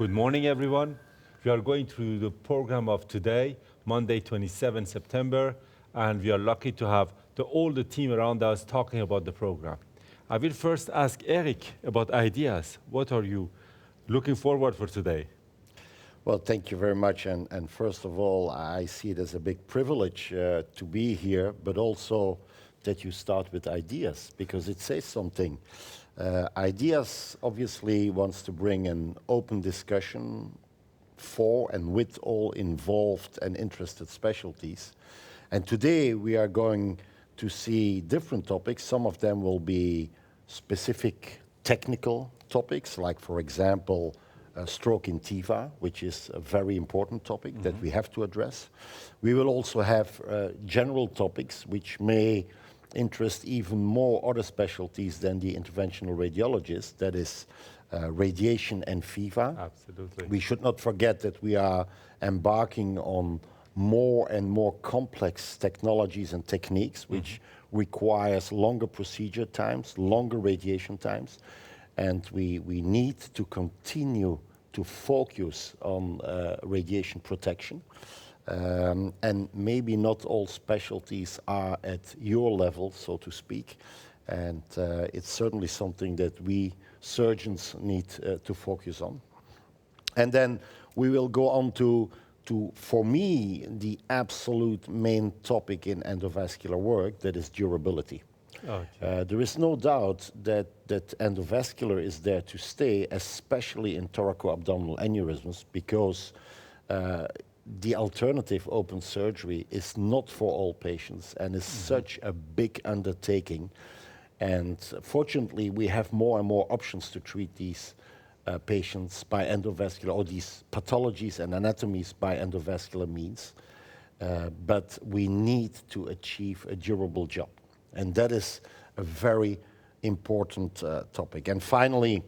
Good morning, everyone. We are going through the program of today, Monday, 27 September, and we are lucky to have all the team around us talking about the program. I will first ask Eric about ideas. What are you looking forward for today? Well, thank you very much. And first of all, I see it as a big privilege to be here, but also that you start with ideas, because it says something. Ideas obviously wants to bring an open discussion for and with all involved and interested specialties. And today we are going to see different topics. Some of them will be specific technical topics, like, for example, stroke in TIVA, which is a very important topic that we have to address. We will also have general topics which may interest even more other specialties than the interventional radiologist, that is radiation and FIVA. Absolutely. We should not forget that we are embarking on more and more complex technologies and techniques, which requires longer procedure times, longer radiation times, and we need to continue to focus on radiation protection. And maybe not all specialties are at your level, so to speak, and it's certainly something that we surgeons need to focus on. And then we will go on to, for me, the absolute main topic in endovascular work, that is durability. Okay. There is no doubt that endovascular is there to stay, especially in thoracoabdominal aneurysms, because the alternative open surgery is not for all patients and is such a big undertaking. And fortunately, we have more and more options to treat these patients by endovascular, or these pathologies and anatomies by endovascular means. But we need to achieve a durable job. And that is a very important topic. And finally,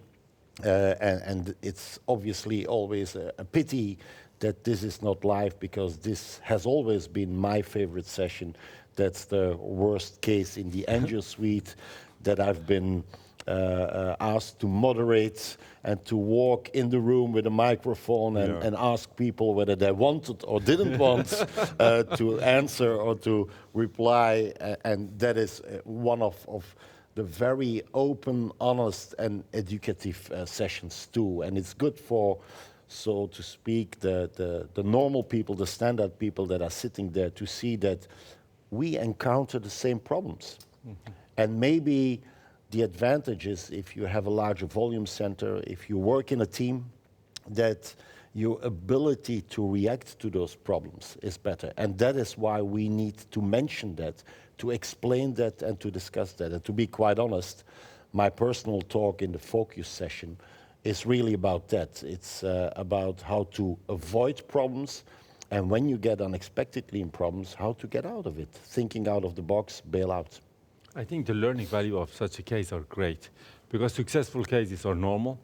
and it's obviously always a pity that this is not live, because this has always been my favorite session. That's the worst case in the angio suite, that I've been asked to moderate and to walk in the room with a microphone and ask people whether they wanted or didn't want to answer or to reply. And that is one of the very open, honest, and educative sessions too. And it's good for, so to speak, the normal people, the standard people that are sitting there, to see that we encounter the same problems. And maybe the advantage is, if you have a larger volume center, if you work in a team, that your ability to react to those problems is better. And that is why we need to mention that, to explain that, and to discuss that. And to be quite honest, my personal talk in the focus session is really about that. It's about how to avoid problems, and when you get unexpectedly in problems, how to get out of it. Thinking out of the box, bail out. I think the learning value of such a case are great, because successful cases are normal,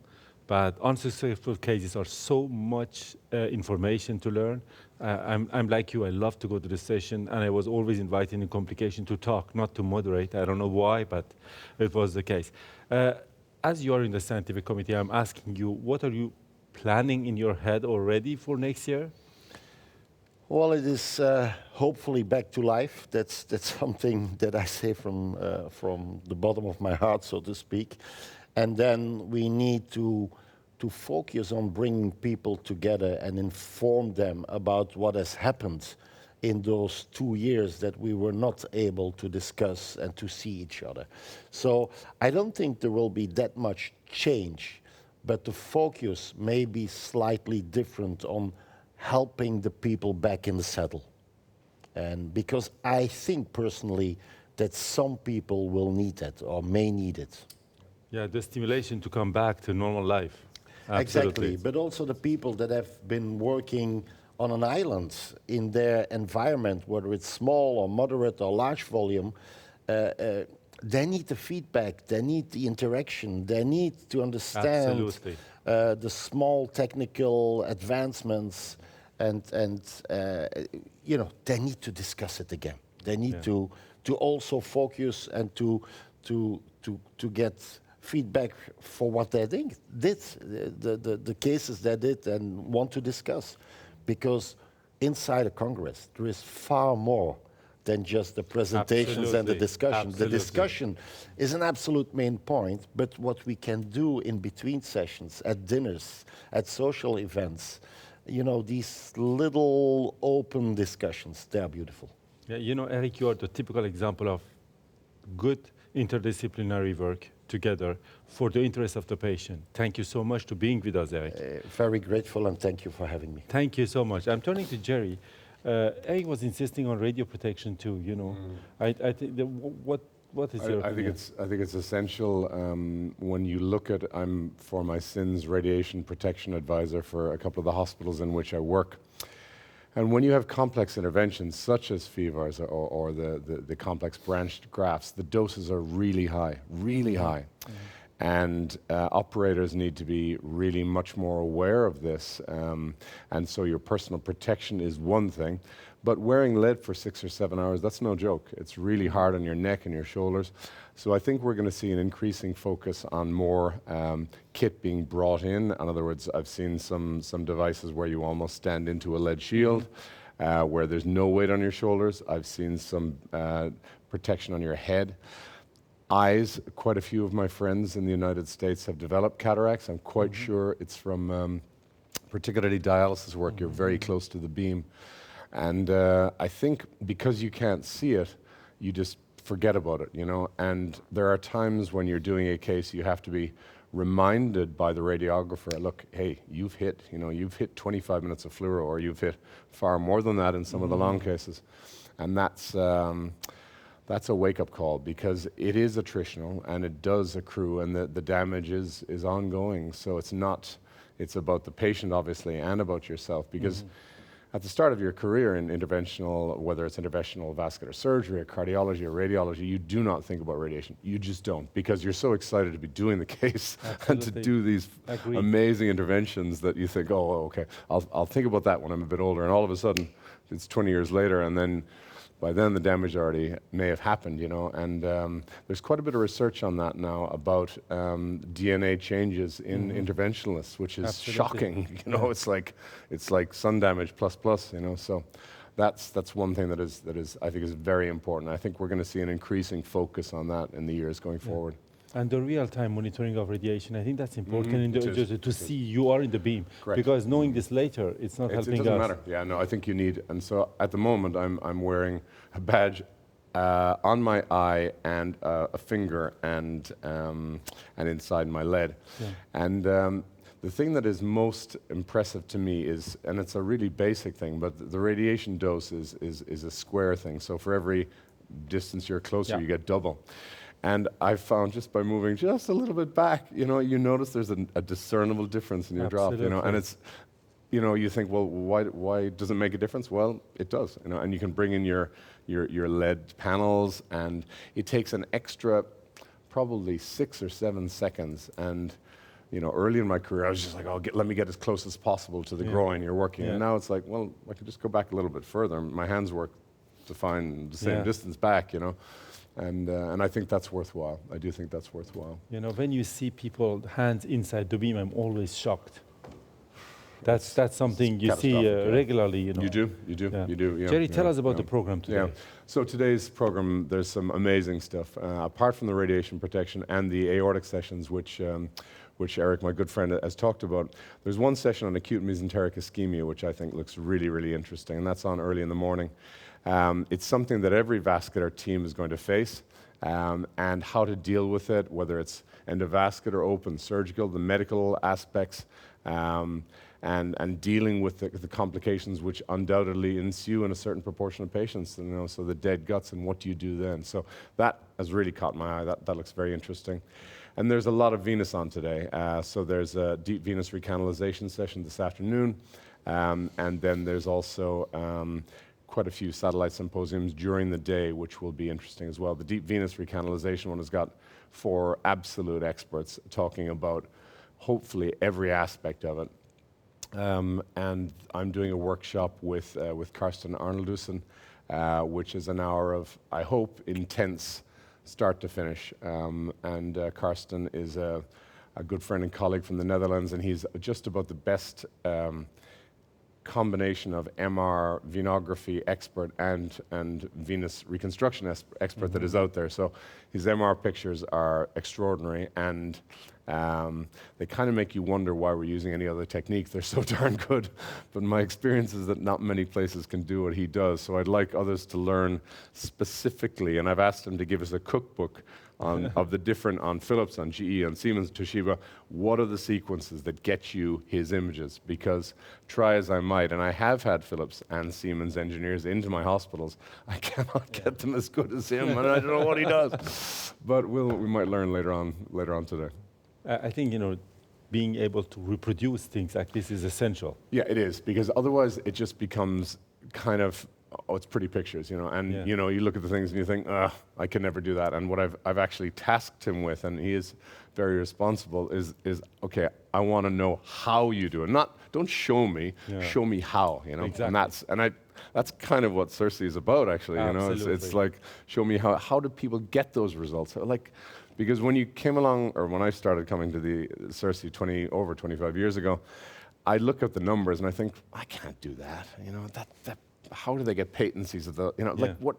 but unsuccessful cases are so much information to learn. I'm like you, I love to go to the session, and I was always invited in complication to talk, not to moderate. I don't know why, but it was the case. As you are in the scientific committee, I'm asking you, what are you planning in your head already for next year? Well, it is hopefully back to life. That's something that I say from the bottom of my heart, so to speak. And then we need to focus on bringing people together and inform them about what has happened in those 2 years that we were not able to discuss and to see each other. So I don't think there will be that much change, but the focus may be slightly different on helping the people back in the saddle. And because I think personally that some people will need that or may need it. Yeah, the stimulation to come back to normal life. Exactly, Absolutely. but also the people that have been working on an island in their environment, whether it's small or moderate or large volume, they need the feedback, they need the interaction, they need to understand the small technical advancements, and you know, they need to discuss it again. They need to also focus and to get feedback for what they did, the cases they did and want to discuss. Because inside a Congress, there is far more than just the presentations and the Absolutely. discussion. The Absolutely. discussion is an absolute main point, but what we can do in between sessions, at dinners, at social events, you know, these little open discussions, they are beautiful. Yeah, you know, Eric, you are the typical example of good interdisciplinary work together for the interest of the patient. Thank you so much for being with us, Eric. Very grateful, and thank you for having me. Thank you so much. I'm turning to Jerry. Eric was insisting on radio protection too. You know, I think what is your opinion? I think it's essential when you look at. I'm for my sins radiation protection advisor for a couple of the hospitals in which I work, and when you have complex interventions such as FEVARs or the complex branched grafts, the doses are really high, really high. And operators need to be really much more aware of this. And so your personal protection is one thing, but wearing lead for 6 or 7 hours, that's no joke. It's really hard on your neck and your shoulders. So I think we're going to see an increasing focus on more kit being brought in. In other words, I've seen some devices where you almost stand into a lead shield, where there's no weight on your shoulders. I've seen some protection on your head. Eyes, quite a few of my friends in the United States have developed cataracts. I'm quite sure it's from particularly dialysis work. You're very close to the beam. And I think because you can't see it, you just forget about it, you know. And there are times when you're doing a case, you have to be reminded by the radiographer, look, hey, you've hit 25 minutes of fluoro, or you've hit far more than that in some of the long cases. And that's a wake-up call, because it is attritional and it does accrue, and the damage is ongoing. So it's about the patient, obviously, and about yourself, because at the start of your career in interventional, whether it's interventional vascular surgery or cardiology or radiology, you do not think about radiation. You just don't, because you're so excited to be doing the case and to do these amazing interventions that you think, oh, okay, I'll think about that when I'm a bit older. And all of a sudden, it's 20 years later, and then by then the damage already may have happened, you know. And there's quite a bit of research on that now about DNA changes in interventionalists, which is shocking. You know, it's like sun damage plus, you know. So that's one thing that is I think is very important. I think we're going to see an increasing focus on that in the years going forward. And the real-time monitoring of radiation, I think that's important to see you are in the beam. Correct. Because knowing this later, it's not helping us. It doesn't matter. Yeah, no, I think you need. And so at the moment, I'm wearing a badge on my eye and a finger and inside my lead. Yeah. And the thing that is most impressive to me is, and it's a really basic thing, but the radiation dose is a square thing. So for every distance you're closer, you get double. And I found just by moving just a little bit back, you know, you notice there's a discernible difference in your drop, you know, and it's, you know, you think, well, why does it make a difference? Well, it does, you know, and you can bring in your lead panels, and it takes an extra probably 6 or 7 seconds. And, you know, early in my career, I was just like, let me get as close as possible to the groin you're working. And now it's like, well, I could just go back a little bit further. My hands work to find the same distance back, you know. And I think that's worthwhile. I do think that's worthwhile. You know, when you see people hands inside the beam, I'm always shocked. That's something you see regularly. You know. You do. Yeah, Jerry, tell us about the program today. Yeah. So today's program, there's some amazing stuff. Apart from the radiation protection and the aortic sessions, which Eric, my good friend, has talked about, there's one session on acute mesenteric ischemia, which I think looks really, really interesting, and that's on early in the morning. It's something that every vascular team is going to face, and how to deal with it, whether it's endovascular, open, surgical, the medical aspects, and dealing with the complications which undoubtedly ensue in a certain proportion of patients, you know, so the dead guts and what do you do then. So that has really caught my eye. That looks very interesting. And there's a lot of venous on today. So there's a deep venous recanalization session this afternoon, and then there's also quite a few satellite symposiums during the day, which will be interesting as well. The deep venous recanalization one has got 4 absolute experts talking about hopefully every aspect of it. And I'm doing a workshop with Karsten Arnoldussen, which is an hour of, I hope, intense start to finish. And Karsten is a good friend and colleague from the Netherlands, and he's just about the best combination of MR venography expert and venous reconstruction expert that is out there. So his MR pictures are extraordinary, and they kind of make you wonder why we're using any other technique. They're so darn good. But my experience is that not many places can do what he does. So I'd like others to learn specifically, and I've asked him to give us a cookbook of the different, on Philips, on GE, on Siemens, Toshiba, what are the sequences that get you his images? Because try as I might, and I have had Philips and Siemens engineers into my hospitals, I cannot get them as good as him, and I don't know what he does. But we might learn later on today. I think, being able to reproduce things like this is essential. Yeah, it is, because otherwise it just becomes kind of, oh, it's pretty pictures, and you look at the things and you think, I can never do that. And what I've actually tasked him with, and he is very responsible, is okay, I want to know how you do it. Don't show me, show me how, Exactly. And that's kind of what CIRSE is about, actually. Absolutely. It's like, show me how do people get those results? Like, because when you came along, or when I started coming to the CIRSE over 25 years ago, I look at the numbers and I think, I can't do that. That how do they get patencies of the, like what?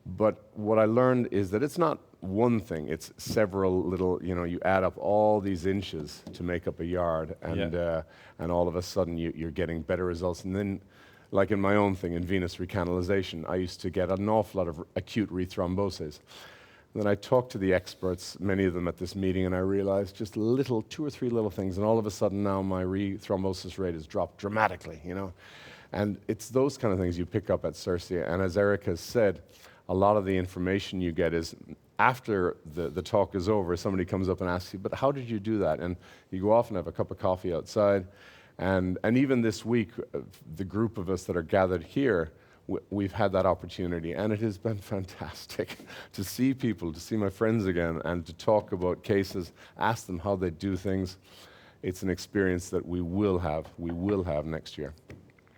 But what I learned is that it's not one thing, it's several little, you add up all these inches to make up a yard, and all of a sudden you're getting better results. And then, like in my own thing, in venous recanalization, I used to get an awful lot of acute rethrombosis. Then I talked to the experts, many of them at this meeting, and I realized just 2 or 3 little things, and all of a sudden now my rethrombosis rate has dropped dramatically, And it's those kind of things you pick up at CIRSE. And as Eric has said, a lot of the information you get is after the talk is over, somebody comes up and asks you, but how did you do that? And you go off and have a cup of coffee outside. And even this week, the group of us that are gathered here, we've had that opportunity, and it has been fantastic to see people, to see my friends again, and to talk about cases, ask them how they do things. It's an experience that we will have next year.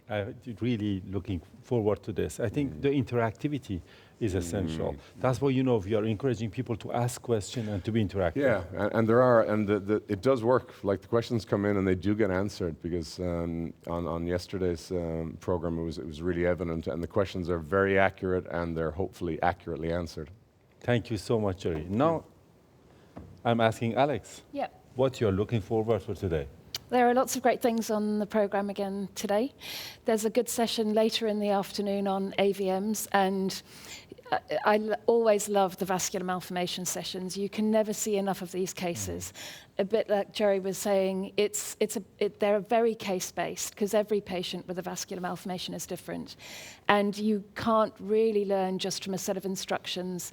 I'm really looking forward to this. I think the interactivity is essential. That's why, we are encouraging people to ask questions and to be interactive. Yeah, and there are, and it does work. Like, the questions come in and they do get answered, because on yesterday's program it was really evident, and the questions are very accurate, and they're hopefully accurately answered. Thank you so much, Jerry. Now, I'm asking Alex, what you're looking forward for today. There are lots of great things on the program again today. There's a good session later in the afternoon on AVMs, and I always love the vascular malformation sessions. You can never see enough of these cases. A bit like Jerry was saying, they're very case-based, because every patient with a vascular malformation is different. And you can't really learn just from a set of instructions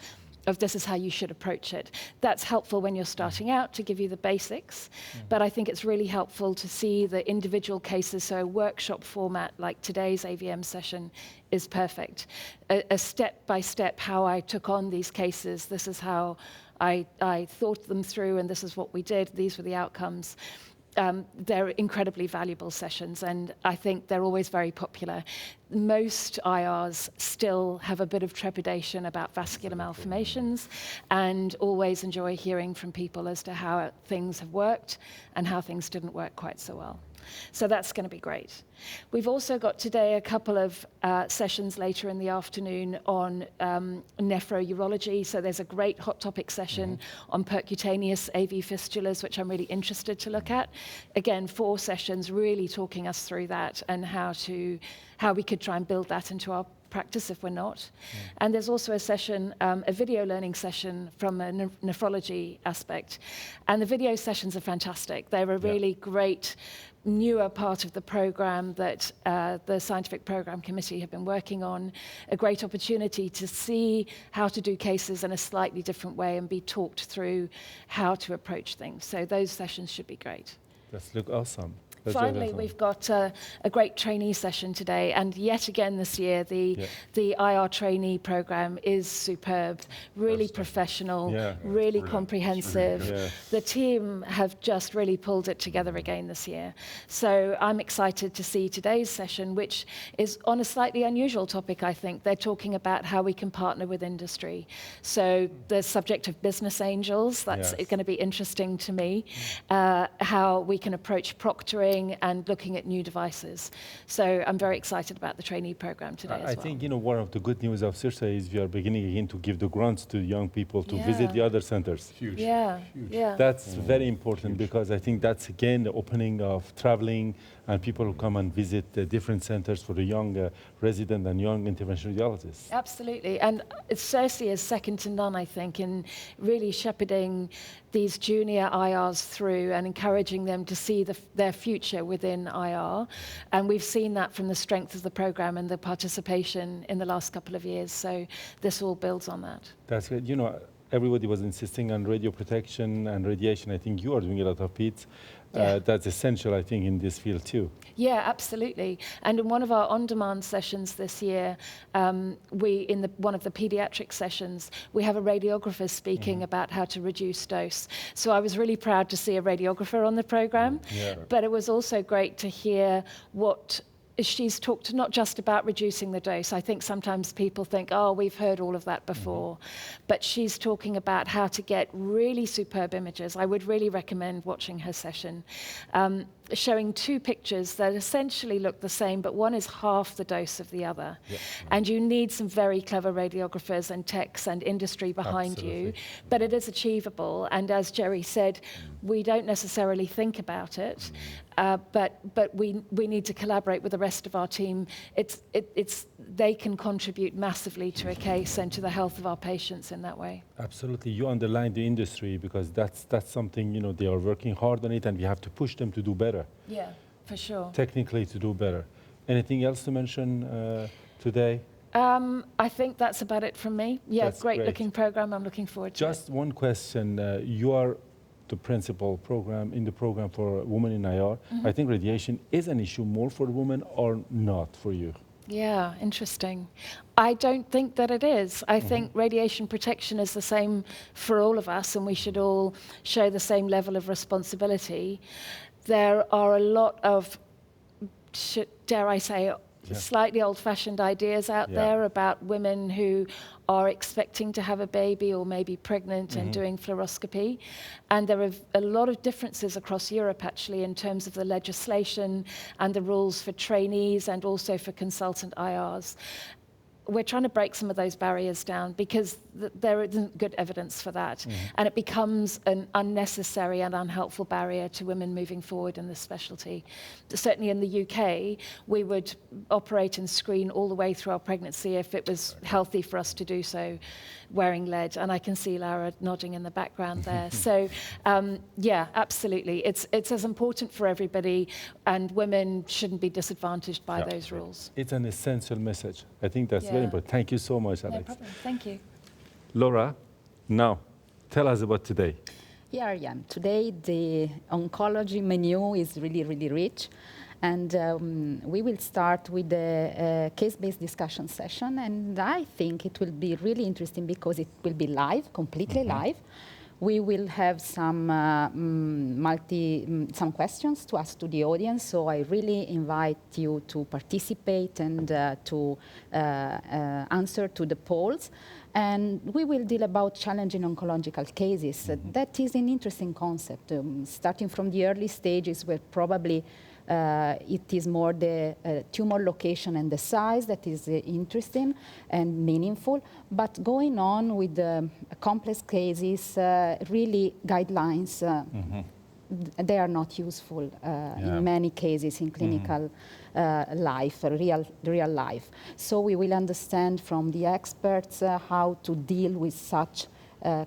of this is how you should approach it. That's helpful when you're starting out to give you the basics, but I think it's really helpful to see the individual cases. So a workshop format like today's AVM session is perfect. A step-by-step how I took on these cases, this is how I thought them through, and this is what we did, these were the outcomes. They're incredibly valuable sessions, and I think they're always very popular. Most IRs still have a bit of trepidation about vascular malformations, and always enjoy hearing from people as to how things have worked and how things didn't work quite so well. So that's going to be great. We've also got today a couple of sessions later in the afternoon on nephrourology. So there's a great hot topic session on percutaneous AV fistulas, which I'm really interested to look at. Again, 4 sessions really talking us through that, and how we could try and build that into our practice if we're not. And there's also a session, a video learning session from a nephrology aspect. And the video sessions are fantastic. They're a really great newer part of the program that the Scientific Program Committee have been working on. A great opportunity to see how to do cases in a slightly different way and be talked through how to approach things. So those sessions should be great. That's look awesome. Let's try Finally, that one. we've got a great trainee session today, and yet again this year, the IR trainee program is superb, really professional, Yeah. really comprehensive. Yeah. The team have just really pulled it together again this year. So I'm excited to see today's session, which is on a slightly unusual topic, I think. They're talking about how we can partner with industry. So the subject of business angels, that's Yes. going to be interesting to me, how we can approach proctoring and looking at new devices. So I'm very excited about the trainee program today as well. I think, one of the good news of CIRSE is we are beginning again to give the grants to young people to Yeah. visit the other centers. Huge. Yeah, Huge. yeah. That's very important because I think that's again the opening of traveling and people who come and visit the different centers for the young resident and young interventional radiologists. Absolutely. And CIRSE is second to none, I think, in really shepherding these junior IRs through and encouraging them to see their future within IR. And we've seen that from the strength of the program and the participation in the last couple of years. So this all builds on that. That's good. Everybody was insisting on radio protection and radiation. I think you are doing a lot of PETs. Yeah. That's essential, I think, in this field too. Yeah, absolutely. And in one of our on-demand sessions this year, one of the pediatric sessions, we have a radiographer speaking about how to reduce dose. So I was really proud to see a radiographer on the program, Yeah. but it was also great to hear what she's talked not just about reducing the dose. I think sometimes people think, oh, we've heard all of that before. But she's talking about how to get really superb images. I would really recommend watching her session, showing two pictures that essentially look the same, but one is half the dose of the other. And you need some very clever radiographers and techs and industry behind you. But it is achievable. And as Jerry said, we don't necessarily think about it. But we need to collaborate with the rest of our team. They can contribute massively to a case and to the health of our patients in that way. Absolutely. You underline the industry because that's something, they are working hard on it and we have to push them to do better. Yeah, for sure. Technically to do better. Anything else to mention today? I think that's about it from me. Yeah, That's great great. looking program. I'm looking forward to it. Just one question. You are the principal in the program for women in IR. I think radiation is an issue more for women or not for you? Yeah, interesting. I don't think that it is. I think radiation protection is the same for all of us, and we should all show the same level of responsibility. There are a lot of, dare I say, slightly old-fashioned ideas out there about women who are expecting to have a baby or maybe pregnant and doing fluoroscopy. And there are a lot of differences across Europe, actually, in terms of the legislation and the rules for trainees and also for consultant IRs. We're trying to break some of those barriers down because there isn't good evidence for that. And it becomes an unnecessary and unhelpful barrier to women moving forward in this specialty. Certainly in the UK, we would operate and screen all the way through our pregnancy if it was healthy for us to do so, wearing lead. And I can see Laura nodding in the background there. So yeah, absolutely. It's as important for everybody, and women shouldn't be disadvantaged by those rules. It's an essential message. I think that's very important. Thank you so much, Alex. No problem. Thank you. Laura, now tell us about today. Yeah, Jan. Today the oncology menu is really, really rich. And we will start with the case-based discussion session. And I think it will be really interesting because it will be live, completely live. We will have some some questions to ask to the audience. So I really invite you to participate and to answer to the polls. And we will deal about challenging oncological cases. That is an interesting concept, starting from the early stages where probably it is more the tumor location and the size that is interesting and meaningful. But going on with the complex cases, really guidelines, they are not useful in many cases in clinical life, real life. So we will understand from the experts how to deal with such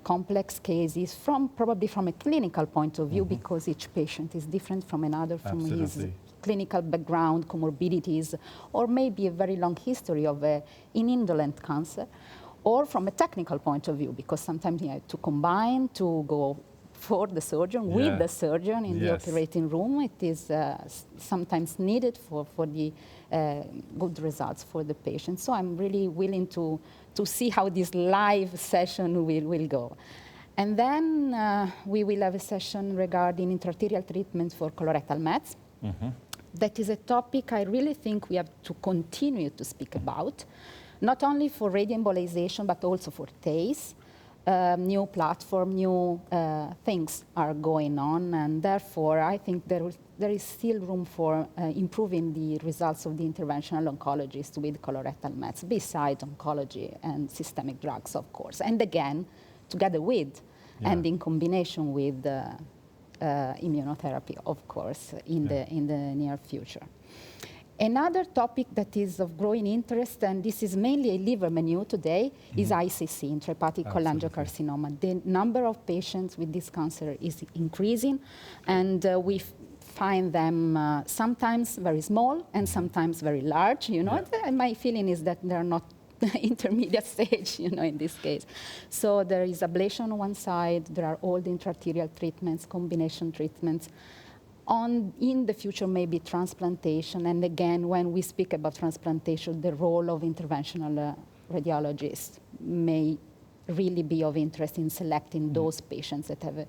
complex cases probably from a clinical point of view, because each patient is different from another, from his clinical background, comorbidities, or maybe a very long history of an indolent cancer, or from a technical point of view, because sometimes you have to combine to go for the surgeon, with the surgeon in the operating room. It is sometimes needed for the good results for the patient. So I'm really willing to see how this live session will go. And then we will have a session regarding intraarterial treatment for colorectal mets. That is a topic I really think we have to continue to speak about, not only for radioembolization, but also for TACE. New platform, new things are going on, and therefore I think there is still room for improving the results of the interventional oncologists with colorectal mets, besides oncology and systemic drugs, of course. And again, together with and in combination with immunotherapy, of course, in the near future. Another topic that is of growing interest, and this is mainly a liver menu today, is ICC, intrahepatic cholangiocarcinoma. The number of patients with this cancer is increasing, and we find them sometimes very small and sometimes very large. And my feeling is that they're not intermediate stage, in this case. So there is ablation on one side, there are all the intraarterial treatments, combination treatments. In the future, maybe transplantation. And again, when we speak about transplantation, the role of interventional radiologists may really be of interest in selecting those patients that have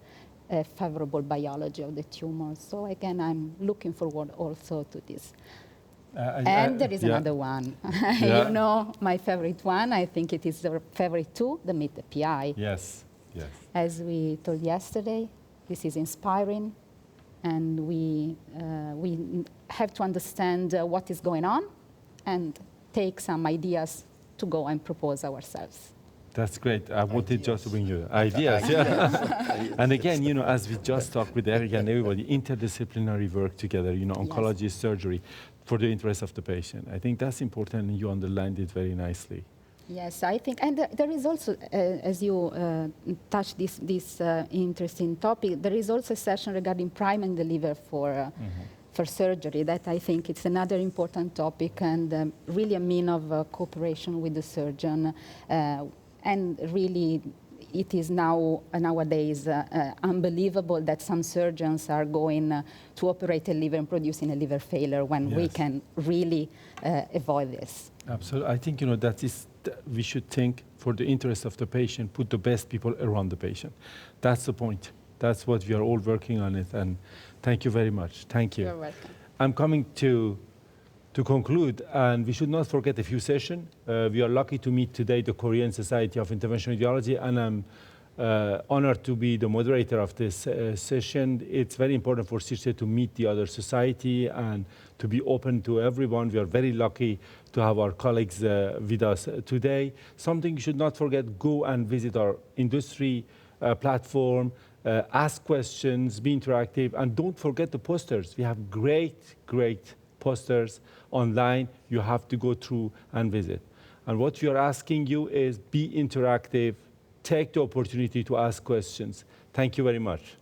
a favorable biology of the tumor. So again, I'm looking forward also to this. And there is another one. You know, my favorite one, I think it is the favorite too, the Meet the PI. Yes. As we told yesterday, this is inspiring. And we have to understand what is going on and take some ideas to go and propose ourselves. That's great. I wanted just to bring you ideas. And again, as we just talked with Eric and everybody, interdisciplinary work together, oncology, surgery, for the interest of the patient. I think that's important, and you underlined it very nicely. Yes, I think, and there is also, as you touched this interesting topic, there is also a session regarding priming the liver for surgery that I think it's another important topic and really a mean of cooperation with the surgeon. And really, it is nowadays unbelievable that some surgeons are going to operate a liver and producing a liver failure when we can really avoid this. Absolutely. I think, we should think for the interest of the patient, put the best people around the patient. That's the point. That's what we are all working on it. And thank you very much. Thank you. You're welcome. I'm coming to conclude, and we should not forget a few sessions. We are lucky to meet today the Korean Society of Interventional Radiology, and I'm honored to be the moderator of this session. It's very important for CIRSE to meet the other society and to be open to everyone. We are very lucky to have our colleagues with us today. Something you should not forget, go and visit our industry platform, ask questions, be interactive, and don't forget the posters. We have great posters online. You have to go through and visit. And what we are asking you is be interactive, take the opportunity to ask questions. Thank you very much.